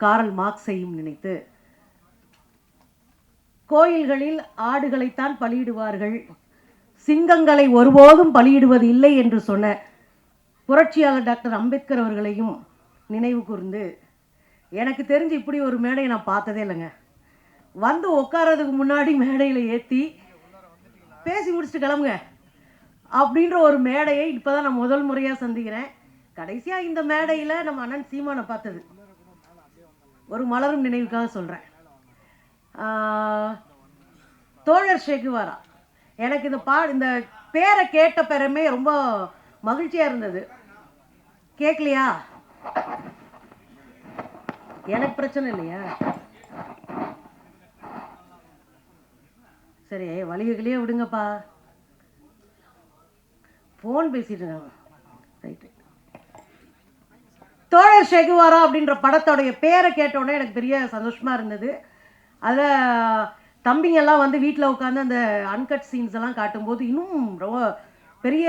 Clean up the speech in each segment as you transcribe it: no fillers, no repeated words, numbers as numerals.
காரல் மார்க்ஸையும் நினைத்து, கோயில்களில் ஆடுகளைத்தான் பலியிடுவார்கள், சிங்கங்களை ஒருபோதும் பலியிடுவது இல்லை என்று சொன்ன புரட்சியாளர் டாக்டர் அம்பேத்கர் அவர்களையும் நினைவு கூர்ந்து, எனக்கு தெரிஞ்சு இப்படி ஒரு மேடையை நான் பார்த்ததே இல்லைங்க. வந்து உட்காரதுக்கு முன்னாடி மேடையில் ஏற்றி பேசி முடிச்சுட்டு கிளம்புங்க அப்படின்ற ஒரு மேடையை இப்போ தான் நான் முதல் முறையாக சந்திக்கிறேன். கடைசியாக இந்த மேடையில் நம்ம அண்ணன் சீமானை பார்த்தது ஒரு மலரும் நினைவுக்காக சொல்கிறேன். தோழர் ஷேகுவாரா, எனக்கு இந்த பேரை கேட்ட பேரமே ரொம்ப மகிழ்ச்சியாக இருந்தது. கேட்கலையா? எனக்கு பிரச்சனை இல்லையா? சரி, வழிகளே விடுங்கப்பா, ஃபோன் பேசிட்டு இருக்காங்க. ரைட்டு. தோழர் ஷேகுவாரா அப்படின்ற படத்தோடைய பேரை கேட்டோடனே எனக்கு பெரிய சந்தோஷமாக இருந்தது. அதை தம்பிங்கெல்லாம் வந்து வீட்டில் உட்காந்து அந்த அன்கட் சீன்ஸ் எல்லாம் காட்டும்போது இன்னும் ரொம்ப பெரிய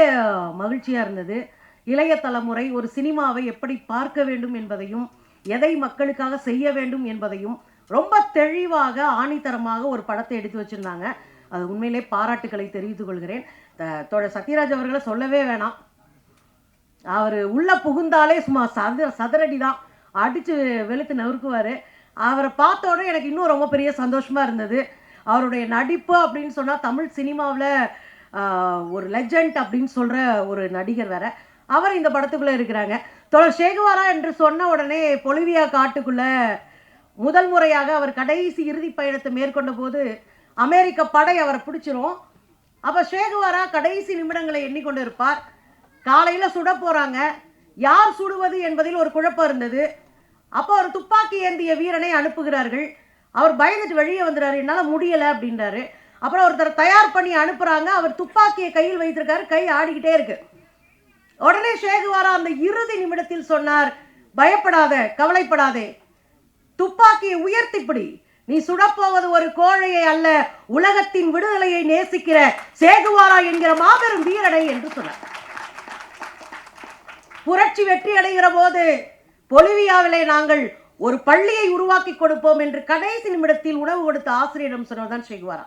மகிழ்ச்சியாக இருந்தது. இளைய தலைமுறை ஒரு சினிமாவை எப்படி பார்க்க வேண்டும் என்பதையும், எதை மக்களுக்காக செய்ய வேண்டும் என்பதையும் ரொம்ப தெளிவாக ஆணித்தரமாக ஒரு படத்தை எடுத்து வச்சுருந்தாங்க. அது உண்மையிலே பாராட்டுக்களை தெரிவித்துக் கொள்கிறேன். தோழர் சத்யராஜ் அவர்களை சொல்லவே வேணாம். அவர் உள்ளே புகுந்தாலே சும்மா சதுரடி தான் அடித்து வெளுத்து நறுக்குவார். அவரை பார்த்தோன்னே எனக்கு இன்னும் ரொம்ப பெரிய சந்தோஷமாக இருந்தது. அவருடைய நடிப்பு அப்படின்னு சொன்னால் தமிழ் சினிமாவில் ஒரு லெஜண்ட் அப்படின்னு சொல்கிற ஒரு நடிகர் வேறு. அவர் இந்த படத்துக்குள்ளே இருக்கிறாங்க. தோழர் ஷேகுவாரா என்று சொன்ன உடனே பொலிவியா காட்டுக்குள்ளே முதல் முறையாக அவர் கடைசி இறுதி பயணத்தை மேற்கொண்ட போது அமெரிக்க படை அவரை பிடிச்சிரும். அப்போ ஷேகுவாரா கடைசி நிமிடங்களை எண்ணிக்கொண்டு இருப்பார். காலையில் சுட போகிறாங்க, யார் சுடுவது என்பதில் ஒரு குழப்பம் இருந்தது. அப்போ ஒரு துப்பாக்கி ஏந்திய வீரனை அனுப்புகிறார்கள். அவர் பயந்துட்டு வெளியே வந்துடுறாரு, என்னால் முடியலை அப்படின்றாரு. அப்புறம் ஒருத்தர் தயார் பண்ணி அனுப்புகிறாங்க. அவர் துப்பாக்கியை கையில் வைத்திருக்காரு, கை ஆடிக்கிட்டே இருக்கு. உடனே ஷேகுவாரா அந்த இறுதி நிமிடத்தில் சொன்னார், பயப்படாத, கவலைப்படாதே, துப்பாக்கியை உயர்த்திப்பிடி, நீ சுடப்போவது ஒரு கோழையை அல்ல, உலகத்தின் விடுதலையை நேசிக்கிற ஷேகுவாரா என்கிற மாபெரும் வீரனை என்று சொன்னார். புரட்சி வெற்றி அடைகிற போது பொலிவியாவிலே நாங்கள் ஒரு பள்ளியை உருவாக்கி கொடுப்போம் என்று கடைசி நிமிடத்தில் உணவு கொடுத்த ஆசிரியரிடம் சொன்னதுதான் ஷேகுவாரா.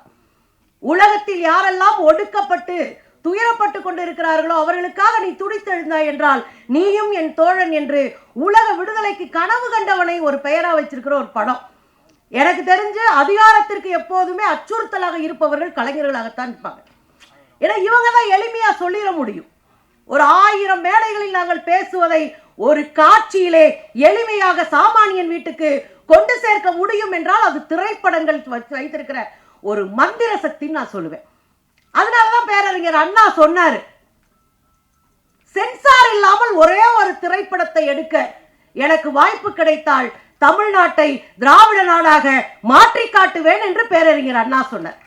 உலகத்தில் யாரெல்லாம் ஒடுக்கப்பட்டு துயரப்பட்டு கொண்டு இருக்கிறார்களோ அவர்களுக்காக நீ துடித்தெழுந்தாய் என்றால் நீயும் என் தோழன் என்று உலக விடுதலைக்கு கனவு கண்டவனை ஒரு பெயரா வச்சிருக்கிற ஒரு படம். எனக்கு தெரிஞ்சு அதிகாரத்திற்கு எப்போதுமே அச்சுறுத்தலாக இருப்பவர்கள் கலைஞர்களாகத்தான் இருப்பாங்க. ஏன்னா இவங்க தான் எளிமையா சொல்லிட முடியும். ஒரு 1000 மேடைகளில் நாங்கள் பேசுவதை ஒரு காட்சியிலே எளிமையாக சாமானியன் வீட்டுக்கு கொண்டு சேர்க்க முடியும் என்றால் அது திரைப்படங்கள் வைத்திருக்கிற ஒரு மந்திர சக்தின்னு நான் சொல்லுவேன். அதனாலதான் பேரறிஞர் அண்ணா சொன்னாரு, சென்சார் இல்லாமல் ஒரே ஒரு திரைப்படத்தை எடுக்க எனக்கு வாய்ப்பு கிடைத்தால் தமிழ்நாட்டை திராவிட நாடாக மாற்றி காட்டுவேன் என்று பேரறிஞர் அண்ணா சொன்னார்.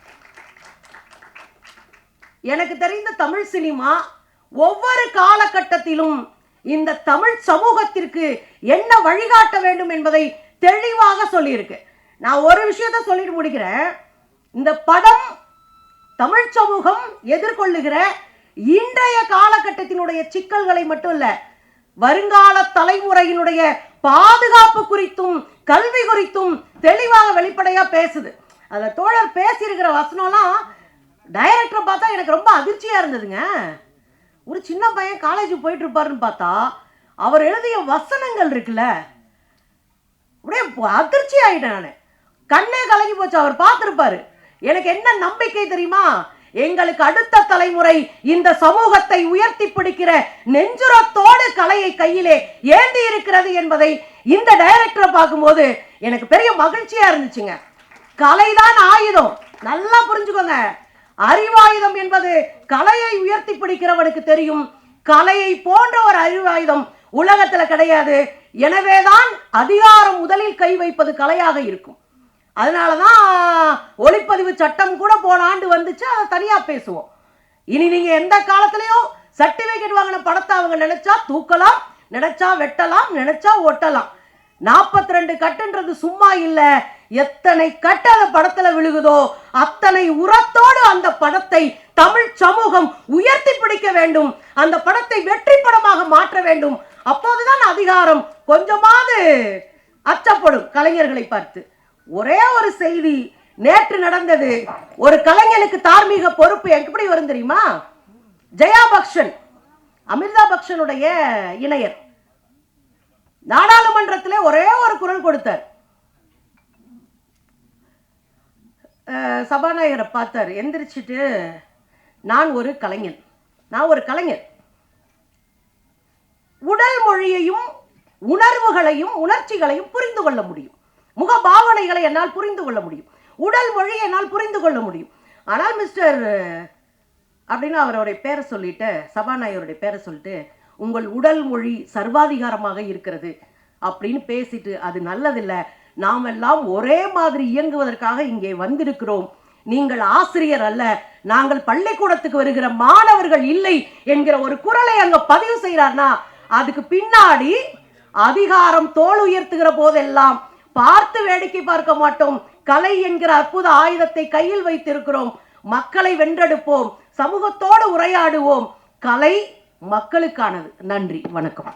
எனக்கு தெரிந்த தமிழ் சினிமா ஒவ்வொரு காலகட்டத்திலும் இந்த தமிழ் சமூகத்திற்கு என்ன வழிகாட்ட வேண்டும் என்பதை தெளிவாக சொல்லியிருக்கு. நான் ஒரு விஷயத்தை சொல்லிட்டு முடிக்கிறேன். இந்த படம் தமிழ் சமூகம் எதிர்கொள்ளுகிற இன்றைய காலகட்டத்தினுடைய சிக்கல்களை மட்டும் இல்ல, வருங்கால தலைமுறையினுடைய பாதுகாப்பு குறித்தும் கல்வி குறித்தும் தெளிவாக வெளிப்படையா பேசுது. அதுல தோழர் பேசியிருக்கிற வசனம்லாம் டைரக்டரை பார்த்தா எனக்கு ரொம்ப அதிர்ச்சியா இருந்ததுங்க. ஒரு சின்ன பையன் காலேஜ் போயிட்டு இருப்பாருன்னு பார்த்தா அவர் எழுதிய வசனங்கள் இருக்குல்ல, அப்படியே அதிர்ச்சி ஆயிட்டேன் நான். கண்ணே கலங்கி போச்சு. அவர் பார்த்திருப்பாரு. எனக்கு என்ன நம்பிக்கை தெரியுமா? எங்களுக்கு அடுத்த தலைமுறை இந்த சமூகத்தை உயர்த்தி பிடிக்கிற நெஞ்சுரத்தோடு கலையை கையிலே ஏந்தி இருக்கிறது என்பதை இந்த டைரக்டரை பார்க்கும்போது எனக்கு பெரிய மகிழ்ச்சியா இருந்துச்சுங்க. கலைதான் ஆயுதம், நல்லா புரிஞ்சுக்கோங்க. அறிவாயுதம் என்பது கலையை உயர்த்தி பிடிக்கிறவனுக்கு தெரியும். கலையை போன்ற ஒரு அறிவாயுதம் உலகத்துல கிடையாது. எனவேதான் அதிகாரம் முதலில் கை வைப்பது கலையாக இருக்கும். அதனாலதான் ஒளிப்பதிவு சட்டம் கூட போன ஆண்டு வந்துச்சு, அதை தனியா பேசுவோம். இனி நீங்க எந்த காலத்திலயும் சர்டிபிகேட் வாங்கின படத்தை அவங்க நினைச்சா தூக்கலாம், நினைச்சா வெட்டலாம், நினைச்சா ஒட்டலாம். 42 கட்டுன்றது சும்மா இல்ல. எத்தனை கட்டு அந்த படத்துல விழுகுதோ அத்தனை உரத்தோடு அந்த படத்தை தமிழ் சமூகம் உயர்த்தி பிடிக்க வேண்டும். அந்த படத்தை வெற்றி படமாக மாற்ற வேண்டும். அப்போதுதான் அதிகாரம் கொஞ்சமாவது அச்சப்படும் கலைஞர்களை பார்த்து. ஒரே ஒரு செய்தி நேற்று நடந்தது. ஒரு கலைஞனுக்கு தார்மீக பொறுப்பு எப்படி வரும் தெரியுமா? ஜெயா பக்ஷன், அமிர்தா பக்ஷனுடைய இணையர், நாடாளுமன்றத்தில் ஒரே ஒரு குரல் கொடுத்தார். சபாநாயகரை பார்த்தார், எந்திரிச்சிட்டு நான் ஒரு கலைஞர், உடல் மொழியையும் உணர்வுகளையும் உணர்ச்சிகளையும் புரிந்து கொள்ள முடியும், முக பாவனைகளை என்னால் புரிந்து கொள்ள முடியும், உடல் மொழியை என்னால் புரிந்து கொள்ள முடியும். ஆனால் மிஸ்டர் அப்படின்னு அவருடைய பேரை சொல்லிட்டு, சபாநாயகருடைய பேரை சொல்லிட்டு, உங்கள் உடல் மொழி சர்வாதிகாரமாக இருக்கிறது அப்படின்னு பேசிட்டு, அது நல்லதில்லை, நாம் எல்லாம் ஒரே மாதிரி இயங்குவதற்காக இங்கே வந்திருக்கிறோம், நீங்கள் ஆசிரியர் அல்ல, நாங்கள் பள்ளிக்கூடத்துக்கு வருகிற மாணவர்கள் இல்லை என்கிற ஒரு குரலை அங்க பதிவு செய்கிறார்னா, அதுக்கு பின்னாடி அதிகாரம் தோல் உயர்த்துகிற போதெல்லாம் பார்த்து வேடிக்கை பார்க்க மாட்டோம், கலை என்கிற அற்புத ஆயுதத்தை கையில் வைத்திருக்கிறோம், மக்களை வென்றெடுப்போம், சமூகத்தோடு உரையாடுவோம், கலை மக்களுக்கானது. நன்றி, வணக்கம்.